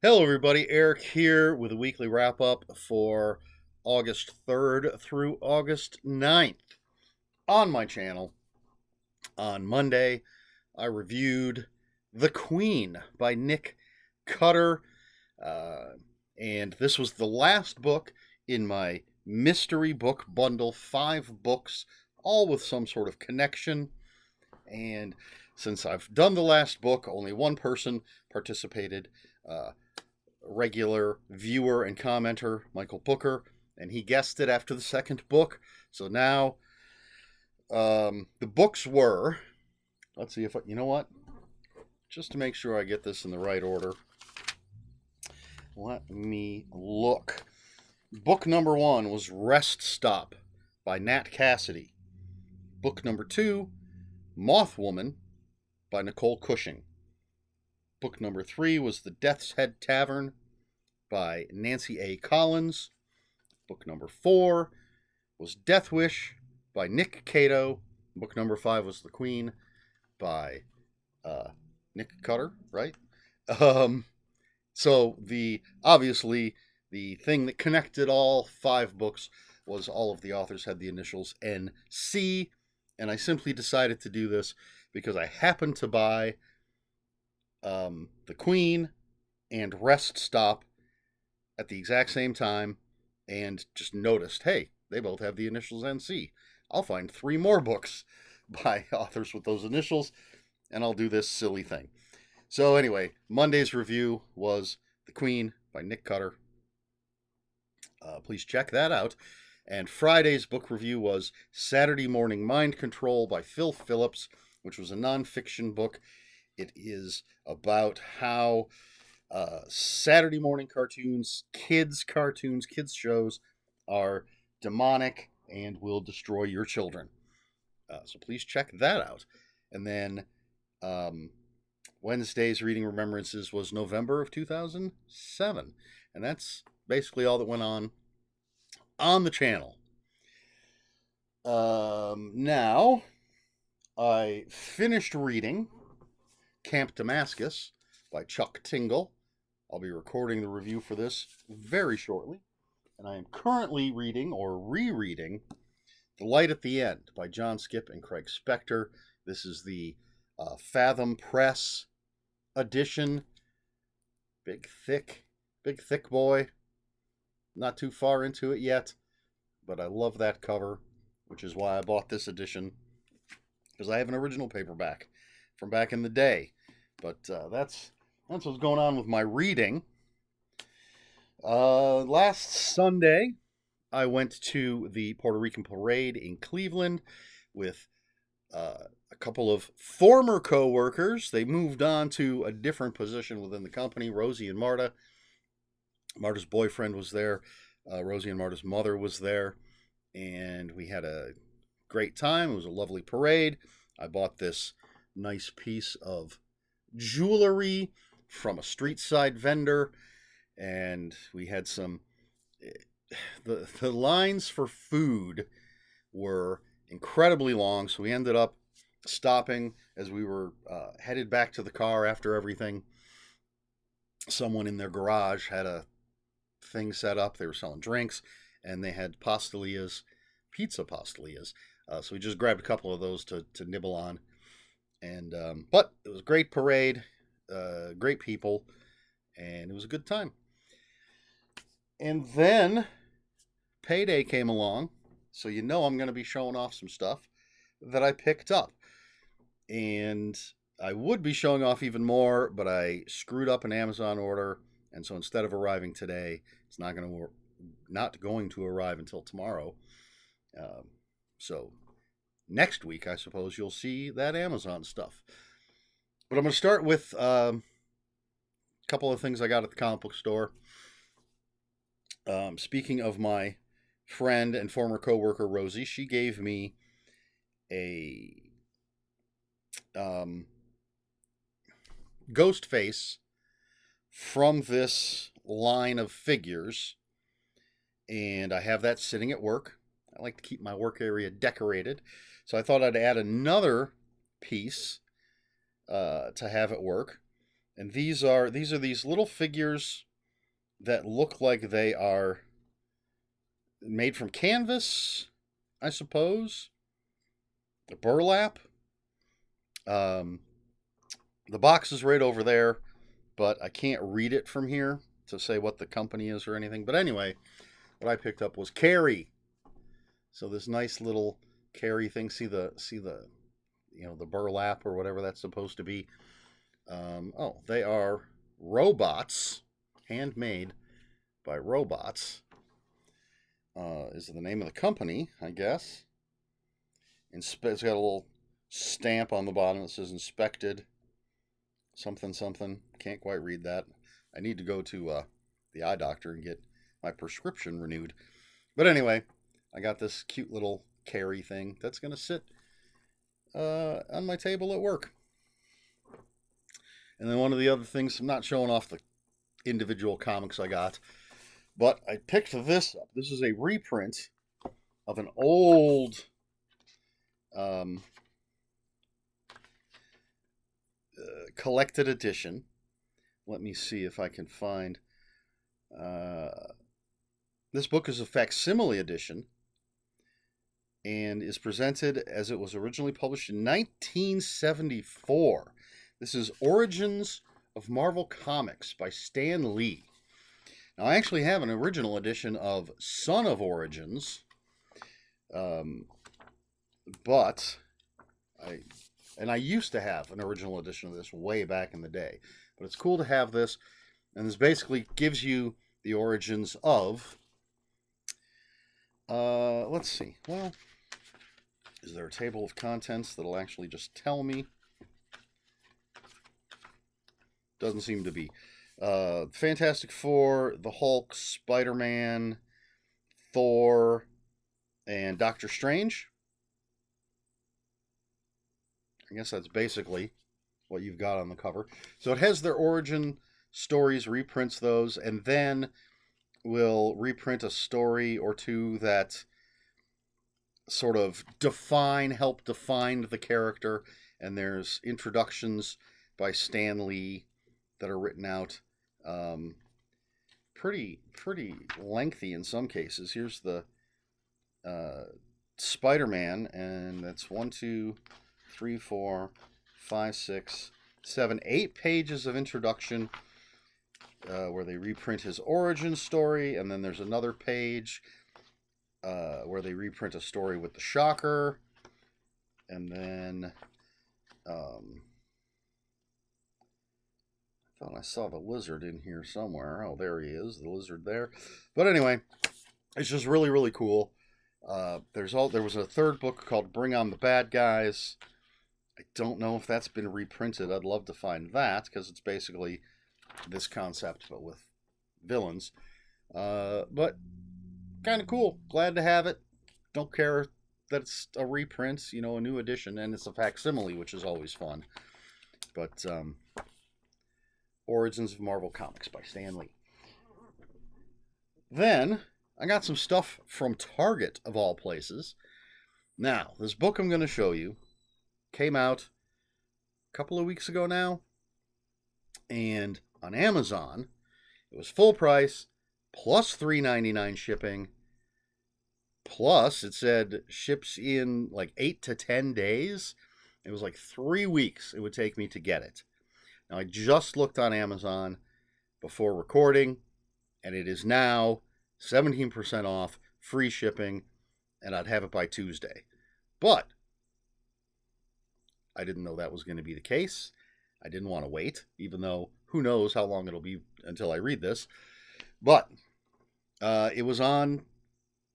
Hello, everybody. Eric here with a weekly wrap up for August 3rd through August 9th. On my channel, on Monday, I reviewed The Queen by Nick Cutter. Uh, and this was the last book in my mystery book bundle, 5 books, all with some sort of connection. And since I've done the last book, only one person participated. Regular viewer and commenter, Michael Booker, and he guessed it after the second book. So now the books were, let's see if you know what, just to make sure I get this in the right order. Let me look. Book number 1 was Rest Stop by Nat Cassidy. Book number 2, Moth Woman by Nicole Cushing. Book number 3 was The Death's Head Tavern by Nancy A. Collins. Book number 4 was Death Wish by Nick Cato. Book number 5 was The Queen by Nick Cutter, right? So obviously the thing that connected all 5 books was all of the authors had the initials NC, and I simply decided to do this because I happened to buy The Queen and Rest Stop at the exact same time and just noticed, hey, they both have the initials NC. I'll find 3 more books by authors with those initials, and I'll do this silly thing. So anyway, Monday's review was The Queen by Nick Cutter. Please check that out. And Friday's book review was Saturday Morning Mind Control by Phil Phillips, which was a nonfiction book. It is about how Saturday morning cartoons, kids' shows are demonic and will destroy your children. So please check that out. And then Wednesday's Reading Remembrances was November of 2007. And that's basically all that went on the channel. Now, I finished reading Camp Damascus by Chuck Tingle. I'll be recording the review for this very shortly. And I am currently reading or rereading The Light at the End by John Skipp and Craig Spector. This is the Fathom Press edition. Big, thick boy. Not too far into it yet, but I love that cover, which is why I bought this edition, because I have an original paperback from back in the day. But that's what's going on with my reading. Last Sunday, I went to the Puerto Rican parade in Cleveland with a couple of former co-workers. They moved on to a different position within the company, Rosie and Marta. Marta's boyfriend was there. Rosie and Marta's mother was there. And we had a great time. It was a lovely parade. I bought this nice piece of jewelry from a street side vendor. And we had some... The lines for food were incredibly long. So we ended up stopping as we were headed back to the car after everything. Someone in their garage had a thing set up. They were selling drinks, and they had pizza pastillas. So we just grabbed a couple of those to nibble on. And but it was a great parade, great people, and it was a good time. And then Payday came along, so you know I'm going to be showing off some stuff that I picked up. And I would be showing off even more, but I screwed up an Amazon order, and so instead of arriving today, it's not going to arrive until tomorrow. So next week, I suppose you'll see that Amazon stuff. But I'm going to start with a couple of things I got at the comic book store. Speaking of my friend and former coworker Rosie, she gave me a ghost face from this line of figures, and I have that sitting at work. I like to keep my work area decorated, so I thought I'd add another piece to have at work. And these little figures that look like they are made from canvas, I suppose. The burlap. Um, the box is right over there, but I can't read it from here to say what the company is or anything. But anyway, what I picked up was Carrie. So this nice little Carrie thing. See the the burlap or whatever that's supposed to be. Oh, they are robots, handmade by robots. Is the name of the company, I guess. It's got a little stamp on the bottom that says inspected something something. Can't quite read that. I need to go to the eye doctor and get my prescription renewed. But anyway, I got this cute little Carrie thing that's going to sit on my table at work. And then one of the other things, I'm not showing off the individual comics I got, but I picked this up. This is a reprint of an old collected edition. Let me see if I can find. This book is a facsimile edition and is presented as it was originally published in 1974. This is Origins of Marvel Comics by Stan Lee. Now, I actually have an original edition of Son of Origins, but I used to have an original edition of this way back in the day. But it's cool to have this, and this basically gives you the origins of. Let's see. Well, is there a table of contents that'll actually just tell me? Doesn't seem to be. Fantastic Four, the Hulk, Spider-Man, Thor, and Doctor Strange. I guess that's basically what you've got on the cover. So it has their origin stories, reprints those, and then will reprint a story or two that sort of help define the character. And there's introductions by Stan Lee that are written out. Pretty lengthy in some cases. Here's the Spider-Man, and that's 1, 2, 3, 4, 5, 6, 7, 8 pages of introduction where they reprint his origin story, and then there's another page where they reprint a story with the Shocker, and then I thought I saw the Lizard in here somewhere. Oh, there he is, the Lizard there. But anyway, it's just really, really cool. There was a third book called Bring On the Bad Guys. I don't know if that's been reprinted. I'd love to find that, because it's basically this concept, but with villains. But kind of cool. Glad to have it. Don't care that it's a reprint, a new edition, and it's a facsimile, which is always fun. But Origins of Marvel Comics by Stan Lee. Then I got some stuff from Target, of all places. Now, this book I'm going to show you came out a couple of weeks ago now, and on Amazon it was full price plus $3.99 shipping, plus it said ships in like 8 to 10 days. It was like 3 weeks it would take me to get it. Now, I just looked on Amazon before recording, and it is now 17% off, free shipping, and I'd have it by Tuesday. But I didn't know that was going to be the case. I didn't want to wait, even though who knows how long it'll be until I read this. But it was on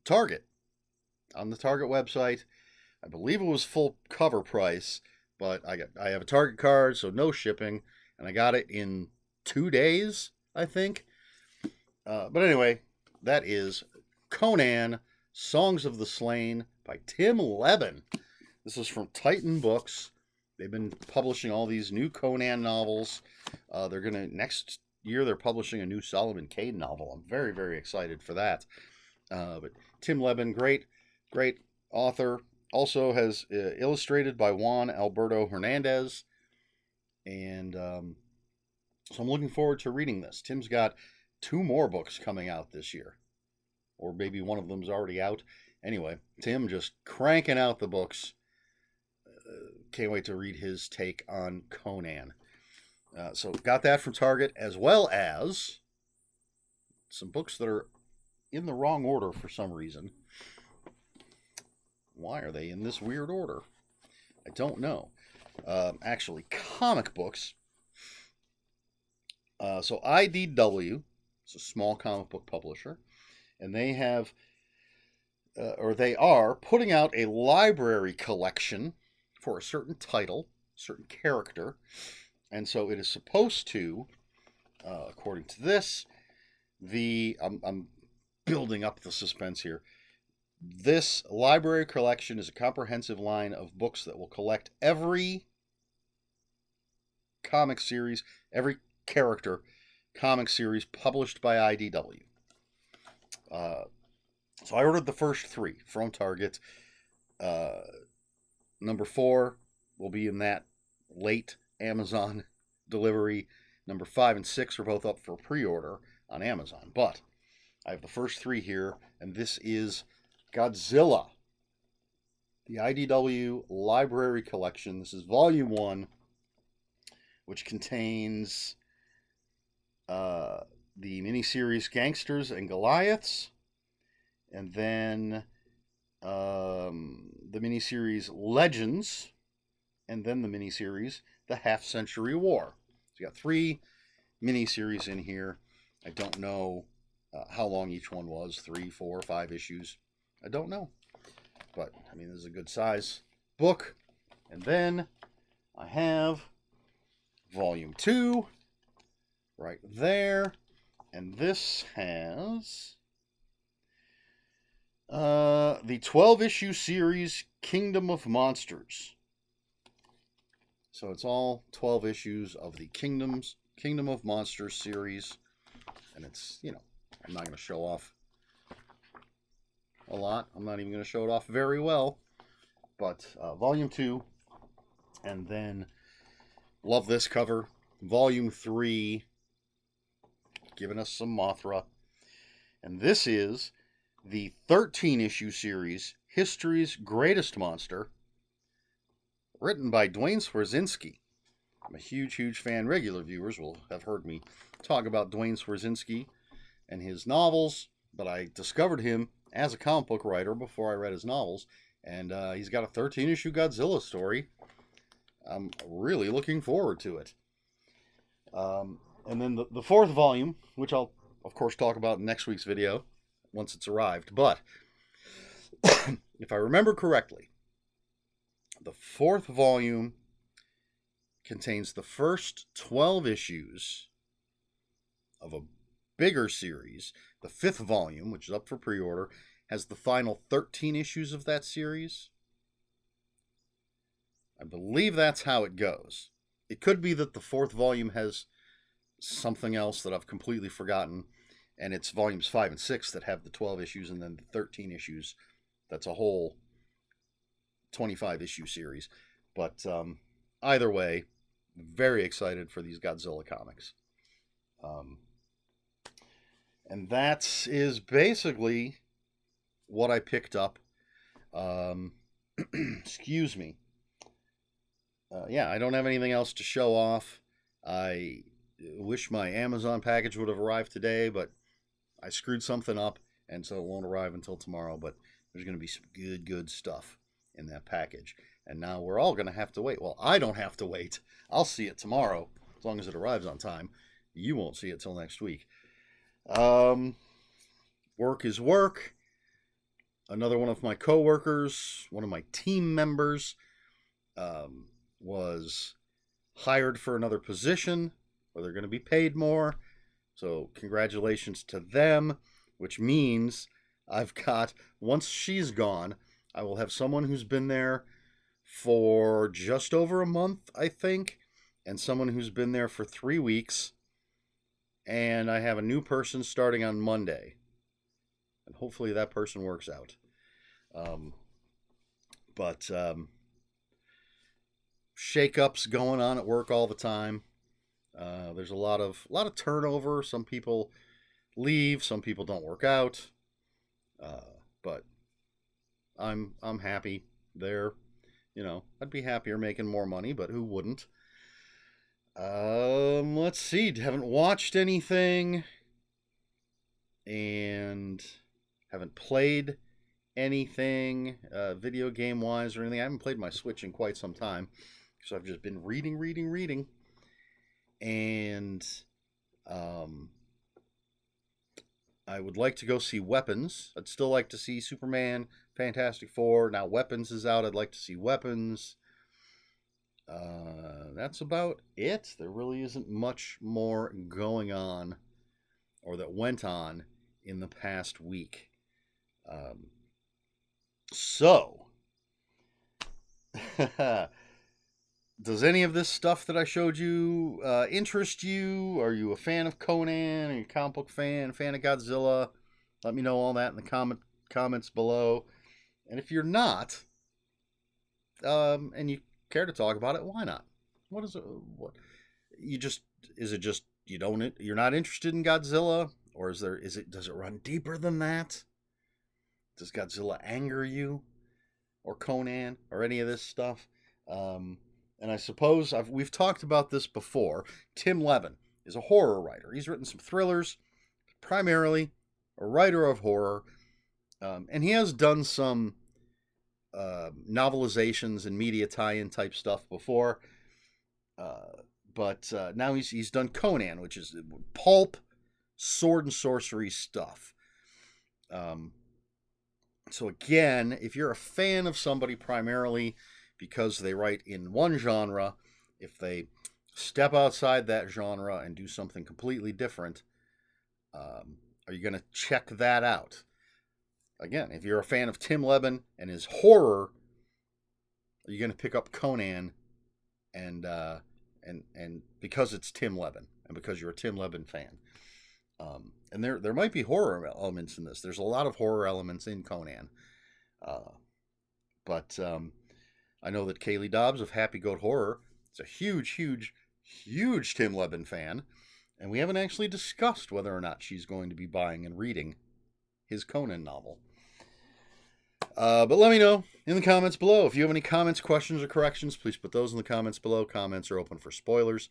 Target, on the Target website. I believe it was full cover price, but I have a Target card, so no shipping, and I got it in 2 days, I think. But anyway, that is Conan, Songs of the Slain by Tim Levin. This is from Titan Books. They've been publishing all these new Conan novels. Next year they're publishing a new Solomon Kane novel. I'm very, very excited for that. But Tim Levin, great author. Also has illustrated by Juan Alberto Hernandez. And So I'm looking forward to reading this. Tim's got 2 more books coming out this year, or maybe one of them's already out. Anyway, Tim just cranking out the books. Can't wait to read his take on Conan. So got that from Target, as well as some books that are in the wrong order for some reason. Why are they in this weird order? I don't know. Actually, comic books. So IDW is a small comic book publisher, and they have, or they are putting out a library collection for a certain title, certain character, and so it is supposed to, according to this, I'm building up the suspense here. This library collection is a comprehensive line of books that will collect every comic series, every character comic series published by IDW. So I ordered the first 3 from Target. Number 4 will be in that late Amazon delivery. Number 5 and 6 are both up for pre-order on Amazon. But I have the first 3 here, and this is Godzilla, the IDW Library Collection. This is Volume 1, which contains the miniseries Gangsters and Goliaths, and then the miniseries Legends, and then the miniseries The Half-Century War. So you got 3 miniseries in here. I don't know how long each one was, 3, 4, 5 issues. I don't know. But, I mean, this is a good size book. And then I have Volume 2 right there. And this has the 12-issue series Kingdom of Monsters. So it's all 12 issues of the Kingdom of Monsters series. And it's, I'm not going to show off a lot. I'm not even going to show it off very well. But Volume 2, and then love this cover. Volume 3, giving us some Mothra. And this is the 13-issue series, History's Greatest Monster, written by Dwayne Swarzynski. I'm a huge, huge fan. Regular viewers will have heard me talk about Dwayne Swarzynski and his novels, but I discovered him as a comic book writer before I read his novels, and he's got a 13-issue Godzilla story. I'm really looking forward to it. And then the 4th volume, which I'll, of course, talk about in next week's video once it's arrived, but if I remember correctly, the 4th volume contains the first 12 issues of a bigger series. The 5th volume, which is up for pre-order, has the final 13 issues of that series. I believe that's how it goes. It could be that the 4th volume has something else that I've completely forgotten, and it's volumes 5 and 6 that have the 12 issues, and then the 13 issues, that's a whole 25-issue series. But either way, very excited for these Godzilla comics. And that is basically what I picked up. Excuse me. Yeah, I don't have anything else to show off. I wish my Amazon package would have arrived today, but I screwed something up, and so it won't arrive until tomorrow. But there's going to be some good stuff in that package. And now we're all going to have to wait. Well, I don't have to wait. I'll see it tomorrow, as long as it arrives on time. You won't see it till next week. Work is work. Another one of my coworkers, one of my team members, was hired for another position where they're going to be paid more. So congratulations to them, which means I've got, once she's gone, I will have someone who's been there for just over a month, I think, and someone who's been there for 3 weeks. And I have a new person starting on Monday. And hopefully that person works out. Shake-ups going on at work all the time. There's a lot of turnover. Some people leave, some people don't work out. But I'm happy there. You know, I'd be happier making more money, but who wouldn't? Let's see. Haven't watched anything and haven't played anything video game wise or anything. I haven't played my Switch in quite some time because I've just been reading. And I would like to go see Weapons. I'd still like to see Superman, Fantastic Four. Now Weapons is out. I'd like to see Weapons. That's about it. There really isn't much more going on or that went on in the past week. So, does any of this stuff that I showed you interest you? Are you a fan of Conan? Are you a comic book fan? Fan of Godzilla? Let me know all that in the comments below. And if you're not, and you care to talk about it, why not? What is it? What you just is it just you're not interested in Godzilla, or does it run deeper than that? Does Godzilla anger you, or Conan, or any of this stuff? And I suppose we've talked about this before. Tim Levin is a horror writer. He's written some thrillers, primarily a writer of horror, and he has done some novelizations and media tie-in type stuff before. But now he's done Conan, which is pulp, sword and sorcery stuff. So again, if you're a fan of somebody primarily because they write in one genre, if they step outside that genre and do something completely different, are you going to check that out? Again, if you're a fan of Tim Levin and his horror, are you going to pick up Conan and because it's Tim Levin and because you're a Tim Levin fan? And there might be horror elements in this. There's a lot of horror elements in Conan. But I know that Kaylee Dobbs of Happy Goat Horror is a huge Tim Levin fan. And we haven't actually discussed whether or not she's going to be buying and reading his Conan novel. But let me know in the comments below. If you have any comments, questions, or corrections, please put those in the comments below. Comments are open for spoilers.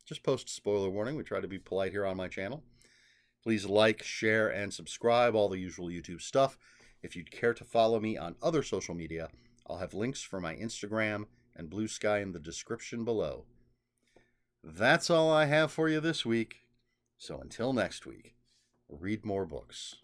Just post a spoiler warning. We try to be polite here on my channel. Please like, share, and subscribe, all the usual YouTube stuff. If you'd care to follow me on other social media, I'll have links for my Instagram and Bluesky in the description below. That's all I have for you this week. So until next week, read more books.